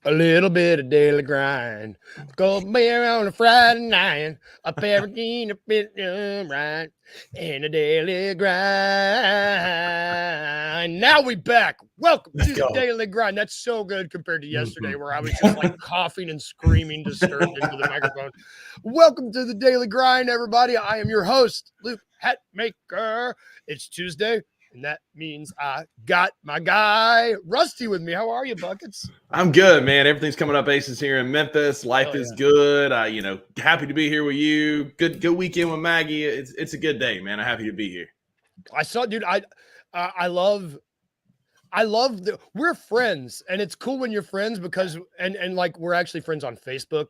A little bit of daily grind. Go beer on a Friday night. A parakeet, a bit right. And a daily grind. Now we back. Welcome to the daily grind. That's so good compared to yesterday where I was just like coughing and screaming disturbed into the microphone. Welcome to the daily grind, everybody. I am your host, Luke Hatmaker. It's Tuesday. And that means I got my guy, Rusty, with me. How are you, Buckets? I'm good, man. Everything's coming up aces here in Memphis. Life is good. Happy to be here with you. Good weekend with Maggie. It's a good day, man. I'm happy to be here. I saw, dude, I love we're friends, and it's cool when you're friends because and like we're actually friends on Facebook,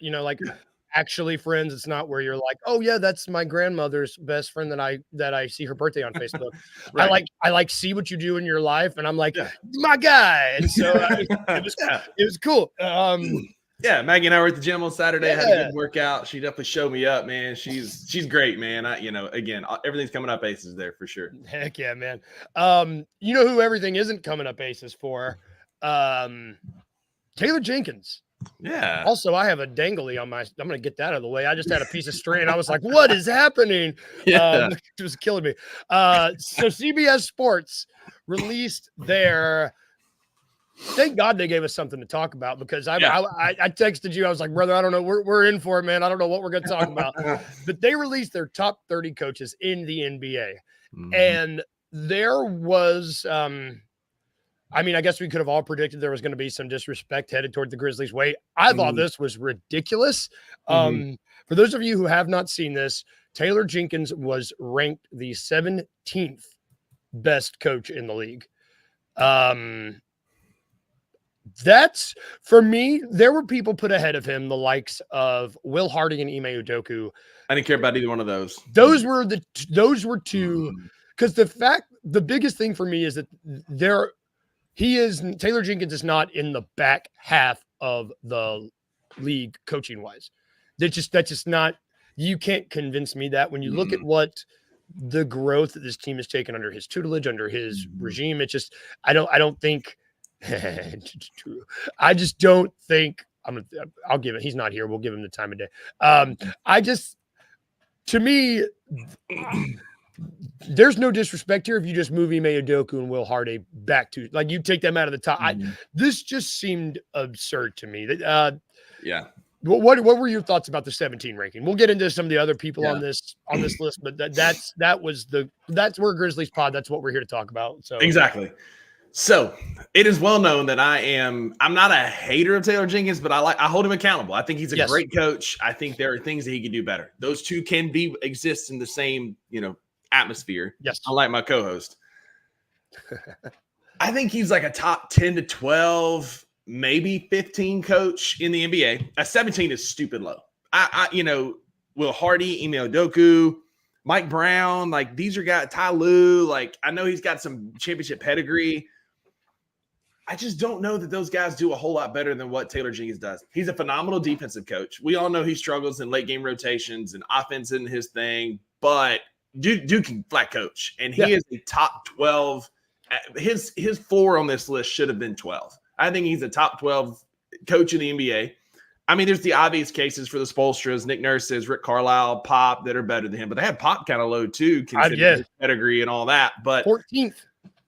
actually friends. It's not where you're like, oh yeah, that's my grandmother's best friend that I see her birthday on Facebook. Right. I see what you do in your life, and I'm like, my guy. And so it was cool. Yeah, Maggie and I were at the gym on Saturday. Had a good workout. She definitely showed me up, man. She's great, man. Again, everything's coming up aces there for sure. Heck yeah, man. You know who everything isn't coming up aces for? Taylor Jenkins. Yeah. Also, I have a dangly on I'm going to get that out of the way. I just had a piece of string. I was like, what is happening? Yeah. It was killing me. So CBS Sports released their, thank God they gave us something to talk about because I texted you. I was like, brother, I don't know. We're in for it, man. I don't know what we're going to talk about. But they released their top 30 coaches in the NBA. Mm-hmm. And there was, I guess we could have all predicted there was going to be some disrespect headed toward the Grizzlies' way. I thought this was ridiculous. For those of you who have not seen this, Taylor Jenkins was ranked the 17th best coach in the league. That's, for me, there were people put ahead of him, the likes of Will Hardy and Ime Udoka. I didn't care about either one of those. Those were two, because the biggest thing for me is that Taylor Jenkins is not in the back half of the league coaching wise. That's just not, you can't convince me that when you look at what the growth that this team has taken under his tutelage, under his regime, it's just, I don't think, I just don't think, I'll give it, he's not here. We'll give him the time of day. To me, there's no disrespect here if you just move Ime Udoka and Will Hardy back to, like, you take them out of the top. This just seemed absurd to me. Yeah. What were your thoughts about the 17 ranking? We'll get into some of the other people on this list, but that's where Grizzlies pod. That's what we're here to talk about. So exactly. So it is well known that I'm not a hater of Taylor Jenkins, but I hold him accountable. I think he's a great coach. I think there are things that he can do better. Those two can exist in the same, atmosphere. Yes. Unlike my co-host. I think he's like a top 10 to 12, maybe 15 coach in the NBA. A 17 is stupid low. Will Hardy, Ime Udoka, Mike Brown, like these are guys, Ty Lue, like I know he's got some championship pedigree. I just don't know that those guys do a whole lot better than what Taylor Jenkins does. He's a phenomenal defensive coach. We all know he struggles in late game rotations and offense isn't his thing, but Duke can flat coach, and he is a top 12. His floor on this list should have been 12. I think he's a top 12 coach in the NBA. I mean, there's the obvious cases for the Spoelstras, Nick Nurse's, Rick Carlisle, Pop that are better than him, but they had Pop kind of low too, considering his pedigree and all that. But 14th.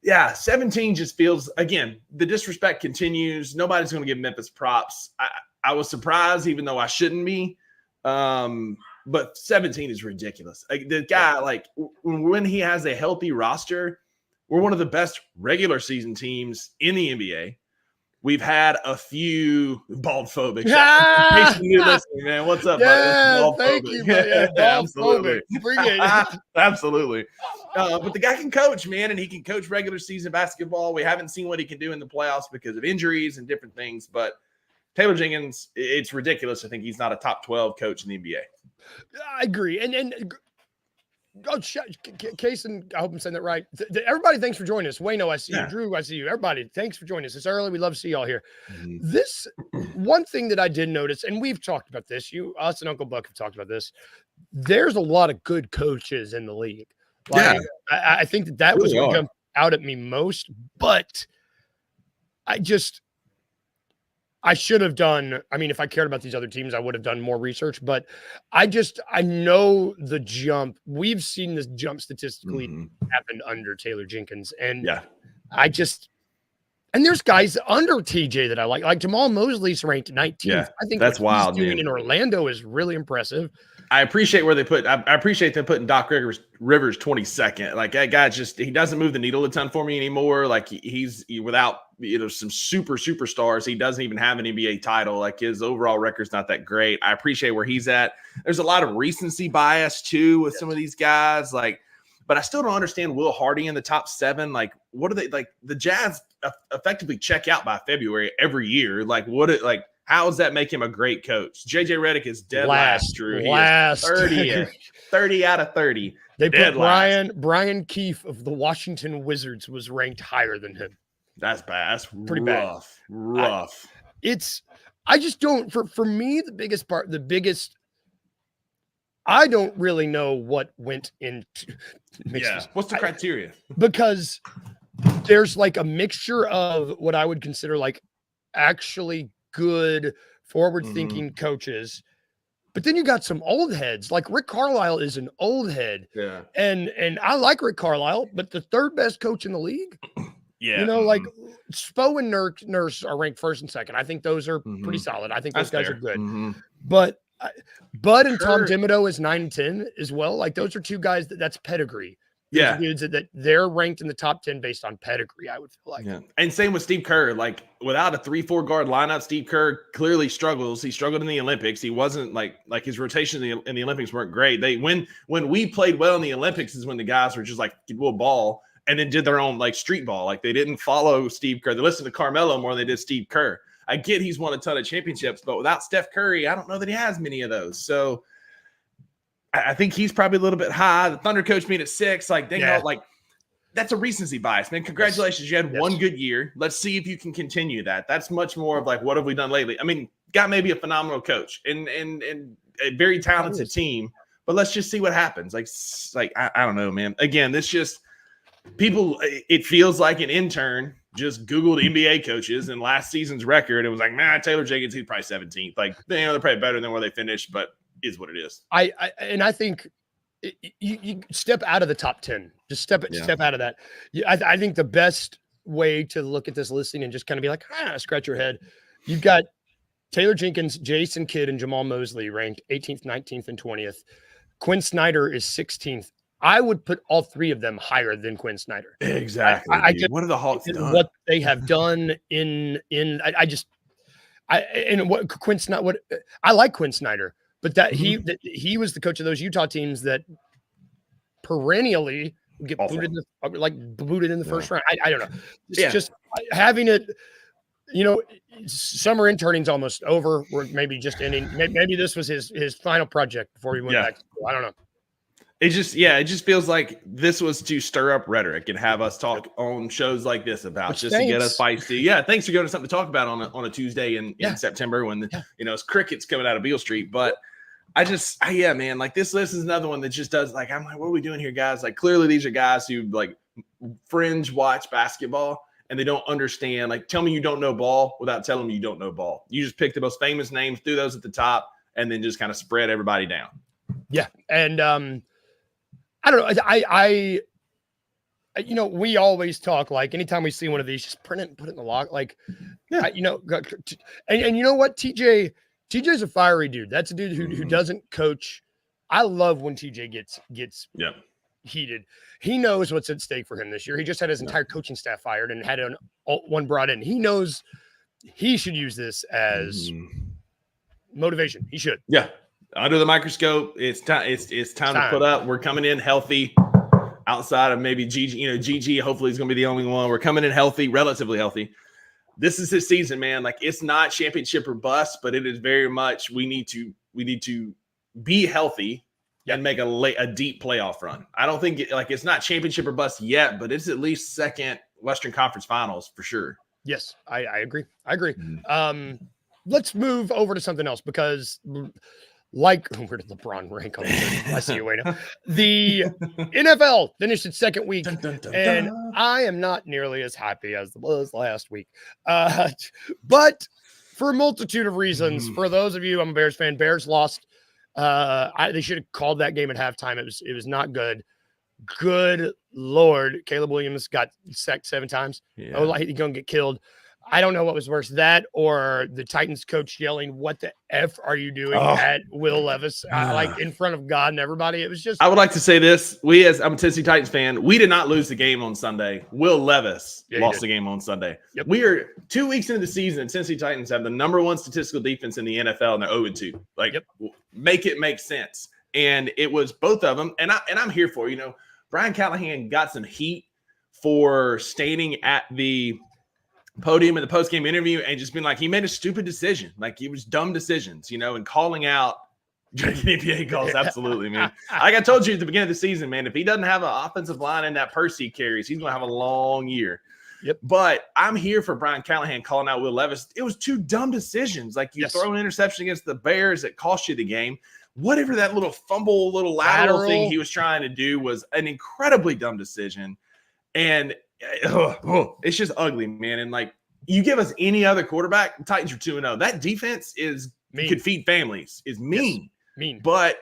Yeah, 17 just feels, again, the disrespect continues. Nobody's going to give Memphis props. I was surprised, even though I shouldn't be. But 17 is ridiculous. Like, the guy, like, when he has a healthy roster, we're one of the best regular season teams in the NBA. We've had a few bald phobic. In case you're listening, man, what's up? Yeah, thank you, man. Absolutely. Bring Absolutely. But the guy can coach, man, and he can coach regular season basketball. We haven't seen what he can do in the playoffs because of injuries and different things. But Taylor Jenkins, it's ridiculous. I think he's not a top 12 coach in the NBA. I agree. And Kaysen, I hope I'm saying that right. Everybody, thanks for joining us. Wayno, I see you. Drew, I see you. Everybody, thanks for joining us. It's early. We love to see y'all here. This one thing that I did notice, and we've talked about this, us and Uncle Buck have talked about this. There's a lot of good coaches in the league. Like, I think that was what jumped out at me most, but I should have done, I mean, if I cared about these other teams, I would have done more research, but I know the jump. We've seen this jump statistically happen under Taylor Jenkins. And and there's guys under TJ that I like Jamal Mosley's ranked 19th. Yeah, I think that's what wild, he's doing man. in Orlando is really impressive. I appreciate I appreciate them putting Doc Rivers 22nd. Like that guy he doesn't move the needle a ton for me anymore. Like he's without some superstars. He doesn't even have an NBA title. Like his overall record's not that great. I appreciate where he's at. There's a lot of recency bias too with some of these guys. Like, but I still don't understand Will Hardy in the top 7. Like, what are they like? The Jazz effectively check out by February every year. Like, how does that make him a great coach? JJ Redick is dead last, Drew. He is 30 out of 30. They put Brian Keefe of the Washington Wizards was ranked higher than him. That's bad. That's pretty rough. Rough. I just don't, for me, I don't really know what went into. What's the criteria? Because there's like a mixture of what I would consider like actually good forward-thinking coaches, but then you got some old heads. Like Rick Carlisle is an old head, and I like Rick Carlisle, but the 3rd best coach in the league. Like Spo and Nurse are ranked 1st and 2nd. I think those are pretty solid. I think those guys are good. But Bud and Tom Thibodeau is 9 and 10 as well. Like those are 2 guys that's pedigree. Dudes that they're ranked in the top 10 based on pedigree, I would feel like. Yeah. And same with Steve Kerr. Like without a 3-4 guard lineup, Steve Kerr clearly struggles. He struggled in the Olympics. He wasn't like his rotation in the Olympics weren't great. When we played well in the Olympics is when the guys were just like we'll ball and then did their own like street ball. Like they didn't follow Steve Kerr. They listened to Carmelo more than they did Steve Kerr. I get he's won a ton of championships, but without Steph Curry, I don't know that he has many of those. So I think he's probably a little bit high. The Thunder coach me at 6. Like they know, like that's a recency bias, man. Congratulations, you had one good year. Let's see if you can continue that. That's much more of like what have we done lately? I mean, got maybe a phenomenal coach and a very talented team, but let's just see what happens. Like I don't know, man. Again, this just people. It feels like an intern just Googled NBA coaches and last season's record. It was like, man, Taylor Jenkins, he's probably 17th. Like they're probably better than where they finished, but is what it is. I think you step out of the top 10. Just step out of that. I think the best way to look at this listing and just kind of be like, scratch your head. You've got Taylor Jenkins, Jason Kidd, and Jamal Mosley ranked 18th, 19th, and 20th. Quinn Snyder is 16th. I would put all 3 of them higher than Quinn Snyder. Exactly. What are the Hawks done? What they have done I like Quinn Snyder. But that he was the coach of those Utah teams that perennially get booted in the first round. I don't know. It's just having it, summer interning's almost over. We're maybe just ending. Maybe this was his final project before he went back to school. I don't know. It just feels like this was to stir up rhetoric and have us talk on shows like this about to get us feisty. Yeah, thanks for giving us something to talk about on a Tuesday in September when it's crickets coming out of Beale Street. But man, like this list is another one that just does like I'm like, what are we doing here, guys? Like clearly these are guys who like fringe watch basketball and they don't understand. Like tell me you don't know ball without telling me you don't know ball. You just pick the most famous names, threw those at the top, and then just kind of spread everybody down. Yeah, and I don't know. We always talk like anytime we see one of these, just print it and put it in the log. Like, and you know what? TJ's a fiery dude. That's a dude who doesn't coach. I love when TJ gets heated. He knows what's at stake for him this year. He just had his entire coaching staff fired and had one brought in. He knows he should use this as motivation. He should. Yeah. Under the microscope, it's time to put up. We're coming in healthy outside of maybe Gigi. Gigi hopefully is going to be the only one. We're coming in healthy, relatively healthy. This is his season, man. Like it's not championship or bust, but it is very much we need to be healthy and make a deep playoff run. I don't think it's not championship or bust yet, but it's at least second Western Conference Finals for sure. Yes, I agree. Let's move over to something else because where did LeBron rank on the list? I see you waiting. The NFL finished its second week, and I am not nearly as happy as it was last week. But for a multitude of reasons. For those of you, I'm a Bears fan. Bears lost. They should have called that game at halftime. It was not good. Good Lord. Caleb Williams got sacked 7 times. Yeah. Oh, like he's going to get killed. I don't know what was worse, that or the Titans coach yelling, "What the F are you doing?" at Will Levis, like in front of God and everybody. It was just. I would like to say this. I'm a Tennessee Titans fan. We did not lose the game on Sunday. Will Levis lost the game on Sunday. Yep. We are 2 weeks into the season. Tennessee Titans have the number 1 statistical defense in the NFL, and they're 0-2. Like, make it make sense. And it was both of them. And I'm here for, Brian Callahan got some heat for standing at the podium in the post-game interview and just being like, he made a stupid decision. Like, it was dumb decisions, and calling out drinking NBA calls. Absolutely, man. Like I told you at the beginning of the season, man, if he doesn't have an offensive line in that purse he carries, he's going to have a long year. Yep. But I'm here for Brian Callahan calling out Will Levis. It was 2 dumb decisions. Like, you throw an interception against the Bears that cost you the game. Whatever that little fumble, little lateral thing he was trying to do was an incredibly dumb decision. And it's just ugly, man. And like, you give us any other quarterback, the Titans are 2-0. That defense could feed families. Is mean. Yes. Mean. But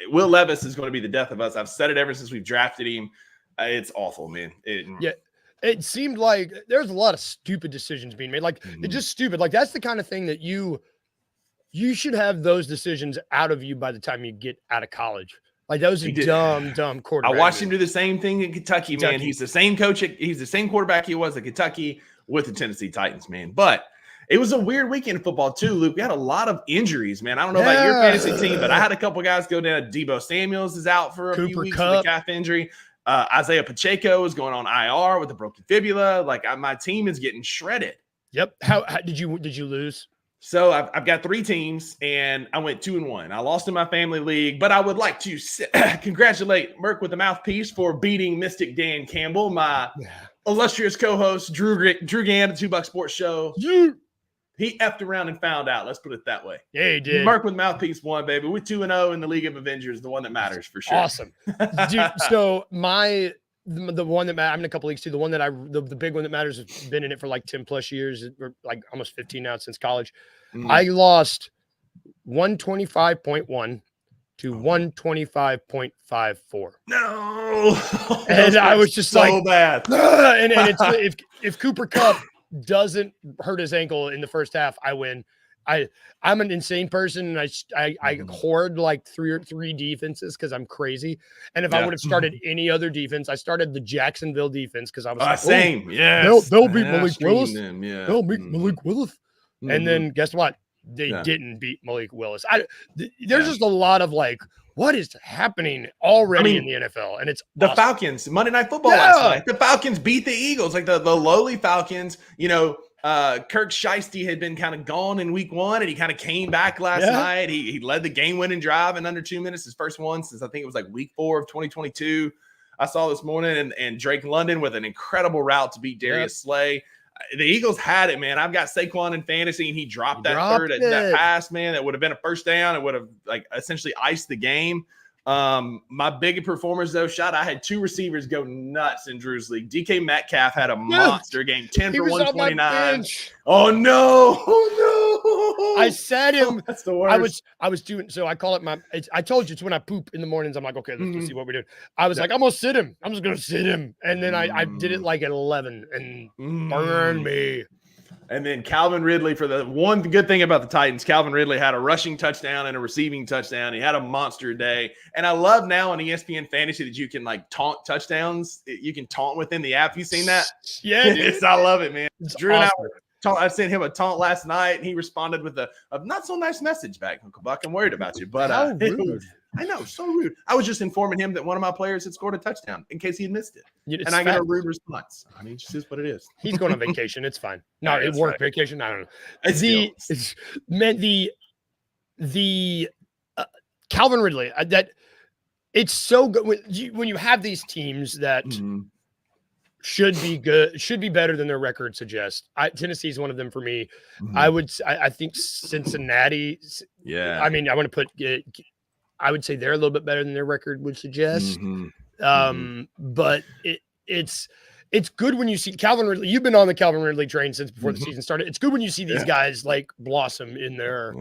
Will Levis is going to be the death of us. I've said it ever since we've drafted him. It's awful, man. It seemed like there's a lot of stupid decisions being made. Like, it's just stupid. Like, that's the kind of thing that you should have those decisions out of you by the time you get out of college. Like, that was a dumb quarterback. I watched him do the same thing in Kentucky, man. He's the same coach. He's the same quarterback he was at Kentucky with the Tennessee Titans, man. But it was a weird weekend of football, too, Luke. We had a lot of injuries, man. I don't know about your fantasy team, but I had a couple guys go down. Debo Samuels is out for a few weeks with a calf injury. Isaiah Pacheco is going on IR with a broken fibula. Like, my team is getting shredded. Yep. How did you lose? So I've got 3 teams, and I went 2-1. I lost in my family league, but I would like to congratulate Merc with the Mouthpiece for beating Mystic Dan Campbell, my illustrious co-host, Drew Gann, the $2 Sports Show. He effed around and found out. Let's put it that way. Yeah, he did. Merc with Mouthpiece won, baby. We're 2-0 in the League of Avengers, the one that matters for sure. Awesome. Dude, so the one that I'm in a couple leagues too. The one that the big one that matters has been in it for like 10 plus years, or like almost 15 now since college. I lost 125.1 to 125.54. No, and I was just so like, bad. And it's if Cooper Kupp doesn't hurt his ankle in the first half, I win. I'm an insane person, and I hoard like three defenses because I'm crazy. And if I would have started any other defense, I started the Jacksonville defense because I was like, same. Yeah, they'll beat Malik Willis. They'll beat Malik Willis. Mm-hmm. And then guess what? They didn't beat Malik Willis. There's just a lot of like, what is happening already in the NFL? And it's the awesome. Falcons, Monday Night Football last night. The Falcons beat the Eagles, like the lowly Falcons. Kirk Shiesty had been kind of gone in week 1, and he kind of came back last night. He led the game-winning drive in under 2 minutes, his first one since I think it was like week 4 of 2022. I saw this morning, and Drake London with an incredible route to beat Darius Slay. The Eagles had it, man. I've got Saquon in fantasy, and he dropped that pass, man. That would have been a first down. It would have like essentially iced the game. My big performers though, I had 2 receivers go nuts in Drew's league. DK Metcalf had a monster game, 10 for 129. Oh no! I said him. That's the worst. I was doing so. I call it I told you it's when I poop in the mornings. I'm like, okay, let's see what we're doing. I was like, I'm gonna sit him. I'm just gonna sit him, and then I did it like at 11 and burned me. And then Calvin Ridley, for the one good thing about the Titans, Calvin Ridley had a rushing touchdown and a receiving touchdown. He had a monster day. And I love now on ESPN Fantasy that you can like taunt touchdowns. You can taunt within the app. You seen that? Yeah, dude. I love it, man. It's Drew awesome. and I sent him a taunt last night, and he responded with a not so nice message back. Uncle Buck, I'm worried about you. But how rude. I know, so rude. I was just informing him that one of my players had scored a touchdown in case he had missed it. And I got a rude response. I mean, it's just what it is. He's going on vacation. It's fine. No, it worked. Vacation. I don't know. The Calvin Ridley, that it's so good when you have these teams that should be good, should be better than their record suggests. Tennessee is one of them for me. I think Cincinnati. Yeah. I mean, I want to put I would say they're a little bit better than their record would suggest. But it's it's good when you see Calvin Ridley. You've been on the Calvin Ridley train since before the season started. It's good when you see these guys like blossom in their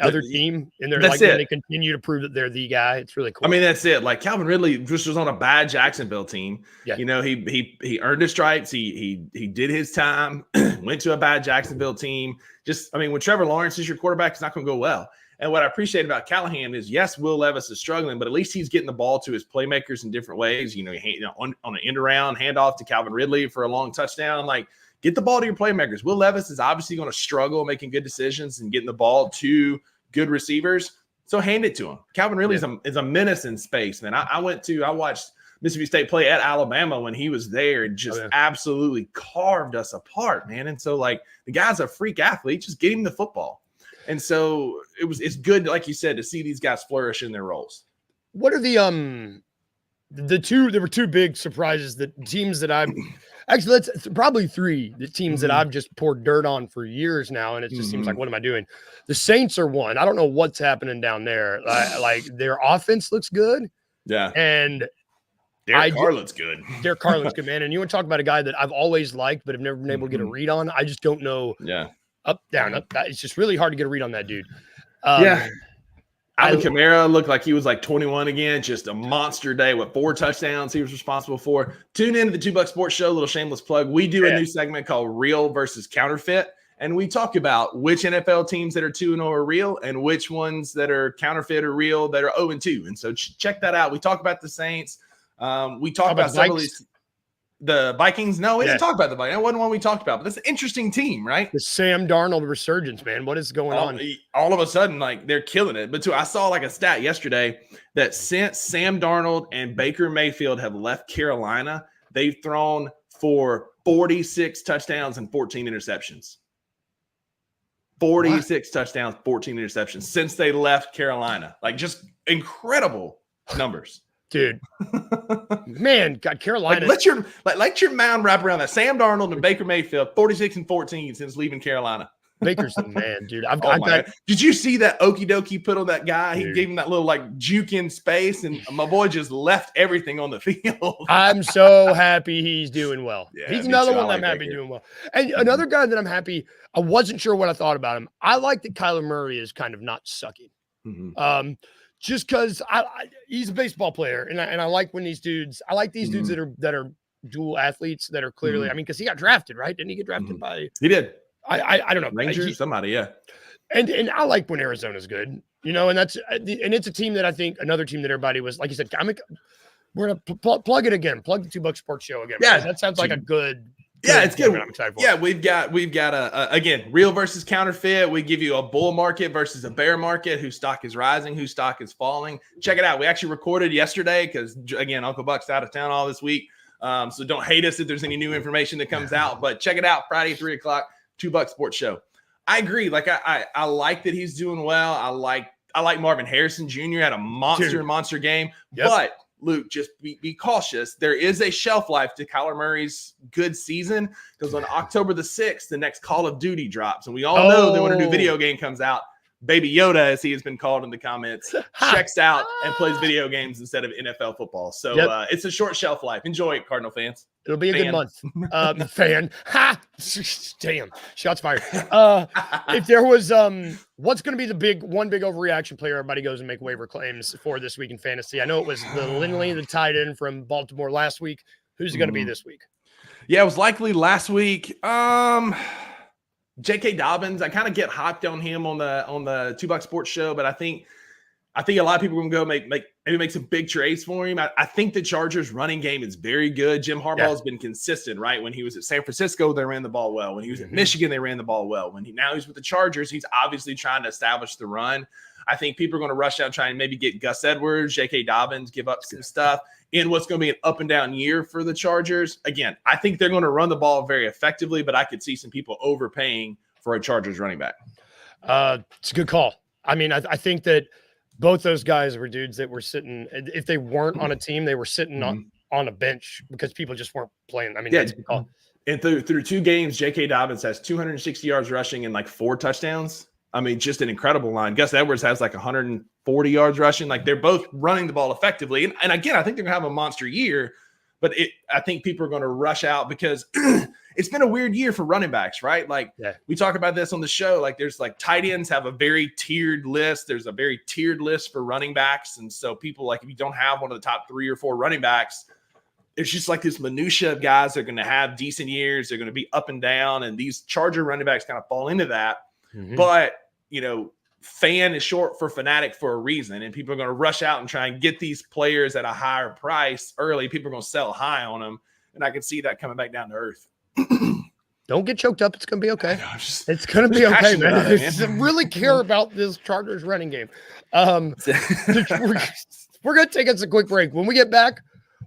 other team, and they're like when they continue to prove that they're the guy. It's really cool. I mean, that's it. Like Calvin Ridley just was on a bad Jacksonville team. Yeah. You know, he earned his stripes. He did his time. Went to a bad Jacksonville team. Just, I mean, when Trevor Lawrence is your quarterback, it's not going to go well. And what I appreciate about Callahan is, yes, Will Levis is struggling, but at least he's getting the ball to his playmakers in different ways. You know, on an end around handoff to Calvin Ridley for a long touchdown. Like, get the ball to your playmakers. Will Levis is obviously going to struggle making good decisions and getting the ball to good receivers. So hand it to him. Calvin Ridley is a menace in space, man. I watched Mississippi State play at Alabama when he was there and just absolutely carved us apart, man. And so, like, the guy's a freak athlete. Just get him the football. And so it's good, like you said, to see these guys flourish in their roles. What are there were two big surprises that teams that I've actually, probably three, the teams that I've just poured dirt on for years now. And it just seems like, what am I doing? The Saints are one. I don't know what's happening down there. Like their offense looks good. Yeah. And Derek Carr looks good. Derek Carr looks good, man. And you want to talk about a guy that I've always liked, but have never been able to get a read on. I just don't know. Yeah. Up, down, up. It's just really hard to get a read on that dude. Alvin Kamara looked like he was like 21 again. Just a monster day with 4 touchdowns he was responsible for. Tune in to the $2 Sports Show, little shameless plug. We do a new segment called Real versus Counterfeit. And we talk about which NFL teams that are 2-0 are real and which ones that are counterfeit or real that are 0-2. And so check that out. We talk about the Saints. We talk about several of these. The Vikings? No, we didn't talk about the Vikings. That wasn't one we talked about, but that's an interesting team, right? The Sam Darnold resurgence, man. What is going on? All of a sudden, like, they're killing it. But I saw like a stat yesterday that since Sam Darnold and Baker Mayfield have left Carolina, they've thrown for 46 touchdowns and 14 interceptions. 46 touchdowns, 14 interceptions since they left Carolina. Like, just incredible numbers. Dude, man, God, Carolina. Let your mind wrap around that. Sam Darnold and Baker Mayfield, 46 and 14 since leaving Carolina. Baker's the man, dude. Did you see that okie dokie put on that guy? Dude. He gave him that little like juke in space, and my boy just left everything on the field. I'm so happy he's doing well. Yeah, he's another one I'm happy doing well. And another guy that I'm happy. I wasn't sure what I thought about him. I like that Kyler Murray is kind of not sucking. Just because he's a baseball player, and I like when these dudes. I like these dudes that are dual athletes that are clearly. I mean, because he got drafted, right? Didn't he get drafted by? He did. I don't know, Rangers, somebody, yeah. And I like when Arizona's good, you know, and it's a team that I think another team that everybody was like you said. We're gonna plug it again. Plug the $2 Sports Show again. Yeah, that sounds like a good. Yeah, it's good. I'm excited for. Yeah, we've got again, real versus counterfeit. We give you a bull market versus a bear market. Whose stock is rising, whose stock is falling. Check it out. We actually recorded yesterday because again, Uncle Buck's out of town all this week. So don't hate us if there's any new information that comes out. But check it out, Friday 3:00, $2 Sports Show. I agree. Like I like that he's doing well. I like Marvin Harrison Jr. had a monster game, but. Luke, just be cautious. There is a shelf life to Kyler Murray's good season because on October the 6th, the next Call of Duty drops. And we all know that when a new video game comes out, Baby Yoda, as he has been called in the comments, checks out and plays video games instead of NFL football. So it's a short shelf life. Enjoy it, Cardinal fans. It'll be a good month. Fan. Ha! Damn. Shots fired. If there was what's going to be the big overreaction player everybody goes and make waiver claims for this week in fantasy? I know it was the Lindley, the tight end from Baltimore last week. Who's it going to be this week? Yeah, it was likely last week. J.K. Dobbins, I kind of get hyped on him on the $2 Sports Show, but I think a lot of people are going to go make some big trades for him. I think the Chargers running game is very good. Jim Harbaugh has been consistent, right? When he was at San Francisco, they ran the ball well. When he was at Michigan, they ran the ball well. Now he's with the Chargers, he's obviously trying to establish the run. I think people are going to rush out and try and maybe get Gus Edwards, J.K. Dobbins, give up some stuff in what's going to be an up and down year for the Chargers. Again, I think they're going to run the ball very effectively, but I could see some people overpaying for a Chargers running back. It's a good call. I mean, I think that both those guys were dudes that were sitting. If they weren't on a team, they were sitting on a bench because people just weren't playing. I mean, that's a good call. And through 2 games, J.K. Dobbins has 260 yards rushing and like 4 touchdowns. I mean, just an incredible line. Gus Edwards has like 140 yards rushing. Like they're both running the ball effectively. And again, I think they're going to have a monster year. But I think people are going to rush out because it's been a weird year for running backs, right? Like we talk about this on the show. Like there's like tight ends have a very tiered list. There's a very tiered list for running backs. And so people like, if you don't have one of the top 3 or 4 running backs, it's just like this minutia of guys that are going to have decent years. They're going to be up and down. And these Charger running backs kind of fall into that. Mm-hmm. But, fan is short for fanatic for a reason. And people are going to rush out and try and get these players at a higher price early. People are going to sell high on them. And I can see that coming back down to earth. Don't get choked up. It's going to be okay. It's going to be okay, man. I really care about this Chargers running game. We're going to take us a quick break. When we get back,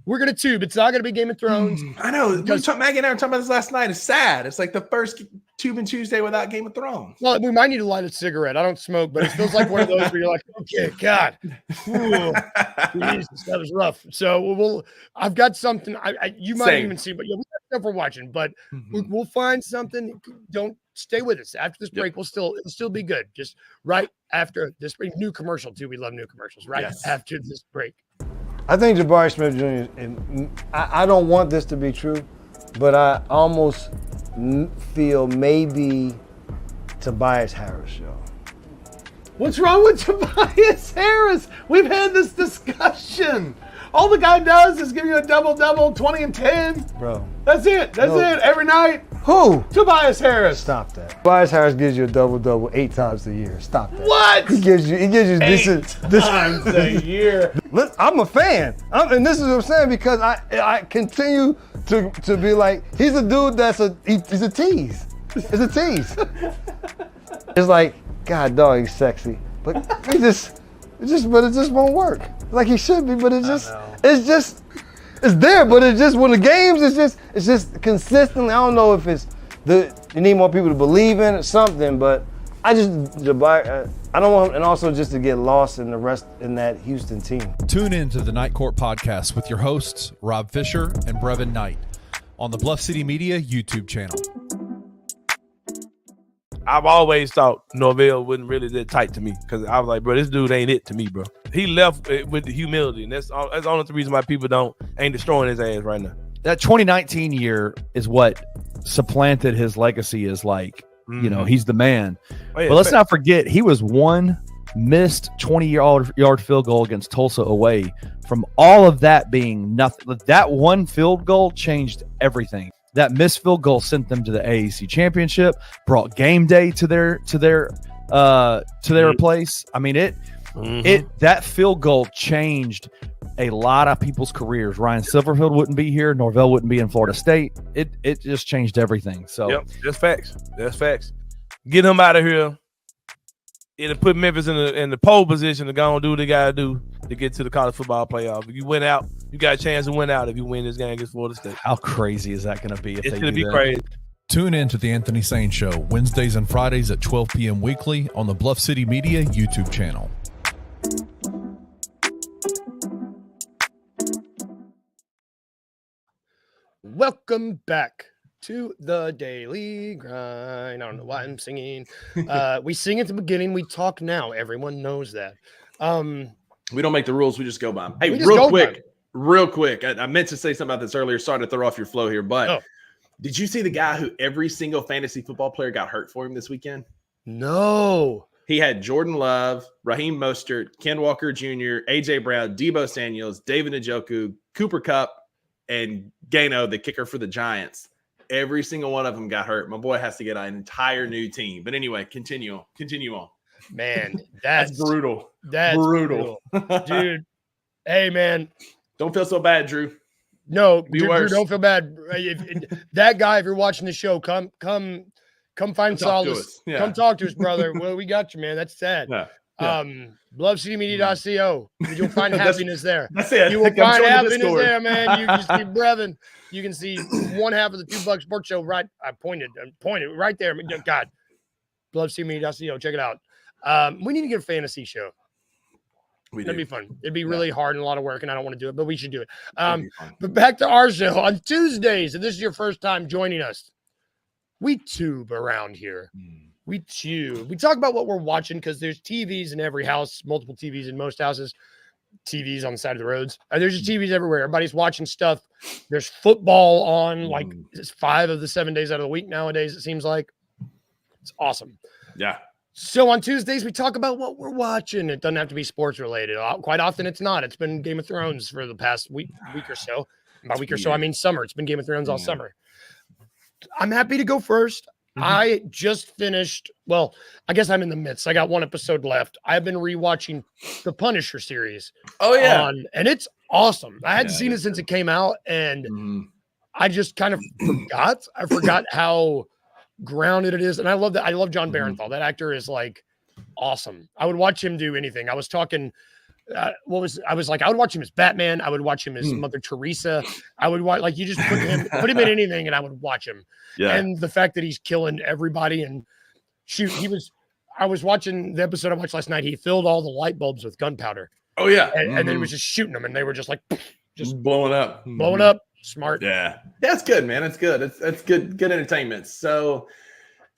we're going to tube. It's not going to be Game of Thrones. I know. Maggie and I were talking about this last night. It's sad. It's like the first Tubing Tuesday without Game of Thrones. Well, we might need to light a cigarette. I don't smoke, but it feels like one of those where you're like, okay, God. Ooh, Jesus, that was rough. So I've got something. You might even see, but we got stuff we're watching, but we'll find something. Don't stay with us. After this break, it'll still be good. Just right after this break. New commercial, too. We love new commercials. Right after this break. I think Jabari Smith Jr., and I don't want this to be true, but I almost feel maybe Tobias Harris, yo. What's wrong with Tobias Harris? We've had this discussion. All the guy does is give you a double-double, 20 and 10. Bro. That's it. That's it. Every night. Who? Tobias Harris. Stop that. Tobias Harris gives you a double-double 8 times a year. Stop that. What? He gives you 8 times a year. Look, I'm a fan. And this is what I'm saying because I continue to be like, he's a dude he's a tease. It's a tease. It's like, God, dog, he's sexy. But it just won't work. Like he should be, but it's there, but it's just when the games, it's just consistently. I don't know if it's you need more people to believe in it, something, but I don't want him, and also just to get lost in the rest in that Houston team. Tune in to the Night Court podcast with your hosts, Rob Fisher and Brevin Knight, on the Bluff City Media YouTube channel. I've always thought Norvell wasn't really that tight to me because I was like, bro, this dude ain't it to me, bro. He left with the humility, and that's the only reason why people ain't destroying his ass right now. That 2019 year is what supplanted his legacy as like, he's the man. Oh, yeah, but let's not forget, he was one missed 20-yard field goal against Tulsa away from all of that being nothing. That one field goal changed everything. That missed field goal sent them to the AAC championship, brought game day to their place. I mean, that field goal changed a lot of people's careers. Ryan Silverfield wouldn't be here. Norvell wouldn't be in Florida State. It just changed everything. So yep, that's facts. That's facts. Get him out of here and put Memphis in the pole position to go and do what they got to do to get to the college football playoff. If you win out, you got a chance to win out if you win this game against Florida State. How crazy is that going to be? It's going to be crazy. Tune in to The Anthony Sane Show, Wednesdays and Fridays at 12 p.m. weekly on the Bluff City Media YouTube channel. Welcome back to the Daily Grind. I don't know why I'm singing. We sing at the beginning. We talk now. Everyone knows that. We don't make the rules. We just go by them. Hey, real quick. I meant to say something about this earlier. Sorry to throw off your flow here, but did you see the guy who every single fantasy football player got hurt for him this weekend? No. He had Jordan Love, Raheem Mostert, Ken Walker Jr., A.J. Brown, Deebo Samuels, David Njoku, Cooper Kupp, and Gano, the kicker for the Giants. Every single one of them got hurt. My boy has to get an entire new team. But anyway, continue on. Man, that's brutal. That's brutal. Dude, hey, man. Don't feel so bad, Drew. No, Drew, don't feel bad. That guy, if you're watching the show, come find solace. Yeah. Come talk to us, brother. Well, we got you, man. That's sad. Yeah. BluffCityMedia.co. You'll find happiness there. That's it. You will find happiness there, man. You can see Brevin. You can see one half of the $2 Sports Show right. I pointed right there. God, BluffCityMedia.co. Check it out. We need to get a fantasy show. That'd be fun. It'd be really hard and a lot of work, and I don't want to do it, but we should do it. But back to our show on Tuesdays. If this is your first time joining us, we tube around here. We tube. We talk about what we're watching because there's TVs in every house, multiple TVs in most houses. TVs on the side of the roads. There's just TVs everywhere. Everybody's watching stuff. There's football on like 5 of the 7 days out of the week nowadays, it seems like. It's awesome. Yeah. So on Tuesdays, we talk about what we're watching. It doesn't have to be sports related. Quite often it's not. It's been Game of Thrones for the past week or so. By week or so, I mean summer. It's been Game of Thrones all summer. I'm happy to go first. I just finished. Well, I guess I'm in the midst. I got 1 episode left. I've been rewatching the Punisher series. Oh yeah, and it's awesome. I hadn't seen it since it came out, and I just kind of forgot. I forgot how grounded it is, and I love that. I love John Barenthal. That actor is like awesome. I would watch him do anything. I was talking. I would watch him as Batman. I would watch him as Mother Teresa. I would watch, like, you just put him in anything and I would watch him. Yeah. And the fact that he's killing everybody and I was watching the episode I watched last night. He filled all the light bulbs with gunpowder. Oh yeah. And then he was just shooting them and they were just like, just blowing up. Smart. Yeah. It's good, man. It's good. It's good entertainment. So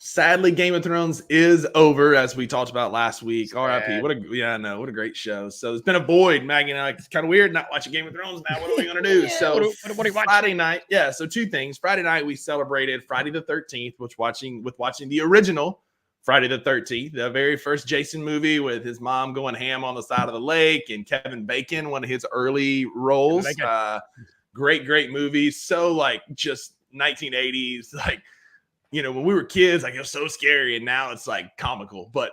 sadly, Game of Thrones is over, as we talked about last week. R.I.P. What a great show. So it's been a void, Maggie and I. It's kind of weird not watching Game of Thrones now. What are we gonna do? So what are you watching? Friday night, so 2 things. Friday night we celebrated Friday the 13th, watching the original Friday the 13th, the very first Jason movie with his mom going ham on the side of the lake, and Kevin Bacon, one of his early roles. Great movie. So like just 1980s, like. When we were kids, like, it was so scary, and now it's like comical. But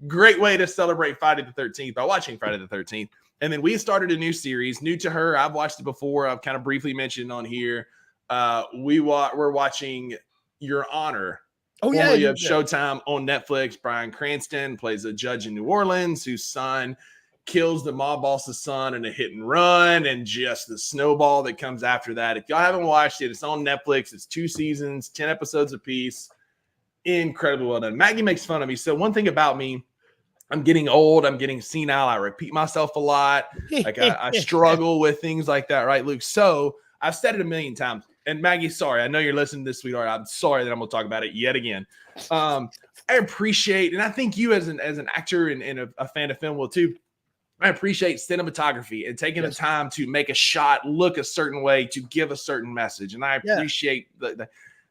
great way to celebrate Friday the 13th by watching Friday the 13th. And then we started a new series, new to her. I've watched it before. I've kind of briefly mentioned on here. We're watching Your Honor. Formerly of Showtime on Netflix. Bryan Cranston plays a judge in New Orleans whose son kills the mob boss's son in a hit and run, and just the snowball that comes after that. If y'all haven't watched it, it's on Netflix. It's 2 seasons, 10 episodes apiece. Incredibly well done. Maggie makes fun of me. So one thing about me, I'm getting old. I'm getting senile. I repeat myself a lot. Like I struggle with things like that, right, Luke? So I've said it a million times. And Maggie, sorry, I know you're listening to this, sweetheart. I'm sorry that I'm going to talk about it yet again. I appreciate, and I think you as an actor and a fan of film will too, I appreciate cinematography and taking the time to make a shot look a certain way to give a certain message. And I appreciate the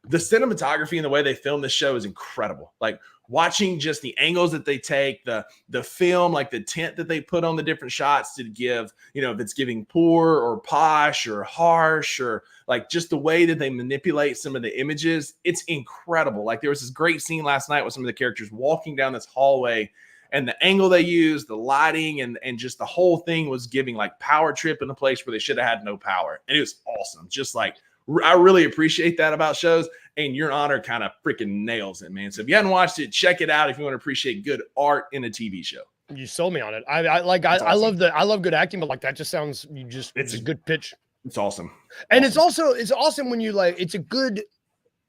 cinematography and the way they film this show is incredible. Like watching just the angles that they take, the film, like the tint that they put on the different shots to give, if it's giving poor or posh or harsh, or like just the way that they manipulate some of the images. It's incredible. Like there was this great scene last night with some of the characters walking down this hallway, and the angle they used, the lighting, and just the whole thing was giving like power trip in a place where they should have had no power. And it was awesome. Just like, I really appreciate that about shows, and Your Honor kind of freaking nails it, man. So if you haven't watched it, check it out if you want to appreciate good art in a TV show. You sold me on it. I love good acting, but like that just sounds, it's a good pitch. It's awesome. And it's awesome when you like, it's a good,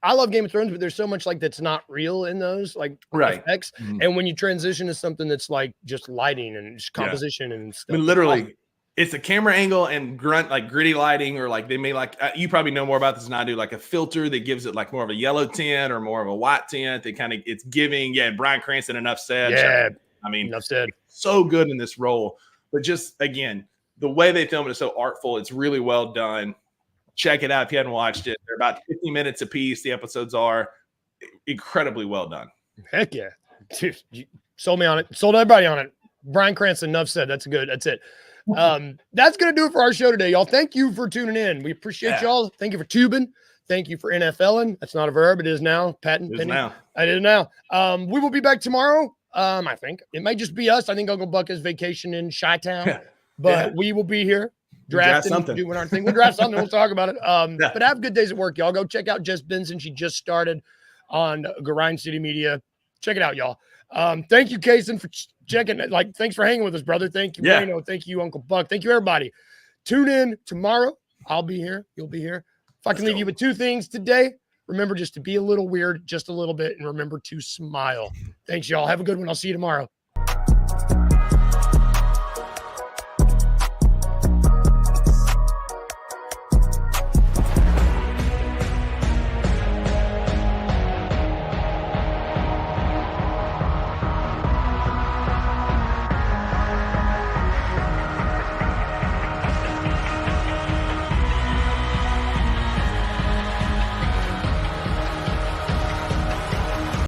I love Game of Thrones, but there's so much like that's not real in those like effects. And when you transition to something that's like just lighting and just composition and stuff. I mean, literally, it's a camera angle and gritty lighting, or like they may you probably know more about this than I do, like a filter that gives it like more of a yellow tint or more of a white tint. It's giving, Bryan Cranston, enough said. Yeah. I mean, enough said. So good in this role, but just again, the way they film it is so artful. It's really well done. Check it out if you hadn't watched it. They're about 50 minutes a piece. The episodes are incredibly well done. Heck yeah. Dude, you sold me on it. Sold everybody on it. Bryan Cranston, enough said. That's good. That's it. That's going to do it for our show today, y'all. Thank you for tuning in. We appreciate y'all. Thank you for tubing. Thank you for NFLing. That's not a verb. It is now. Patent. It is now. It is now. We will be back tomorrow. I think it might just be us. I think Uncle Buck is vacation in Chi-Town, but we will be here. Drafting, doing our thing. We'll draft something. We'll talk about it. But have good days at work, y'all. Go check out Jess Benson. She just started on Grind City Media. Check it out, y'all. Thank you, Kaysen, for checking. Like, thanks for hanging with us, brother. Thank you, Reno. Thank you, Uncle Buck. Thank you, everybody. Tune in tomorrow. I'll be here. You'll be here. If I can leave you with 2 things today, remember just to be a little weird, just a little bit, and remember to smile. Thanks, y'all. Have a good one. I'll see you tomorrow.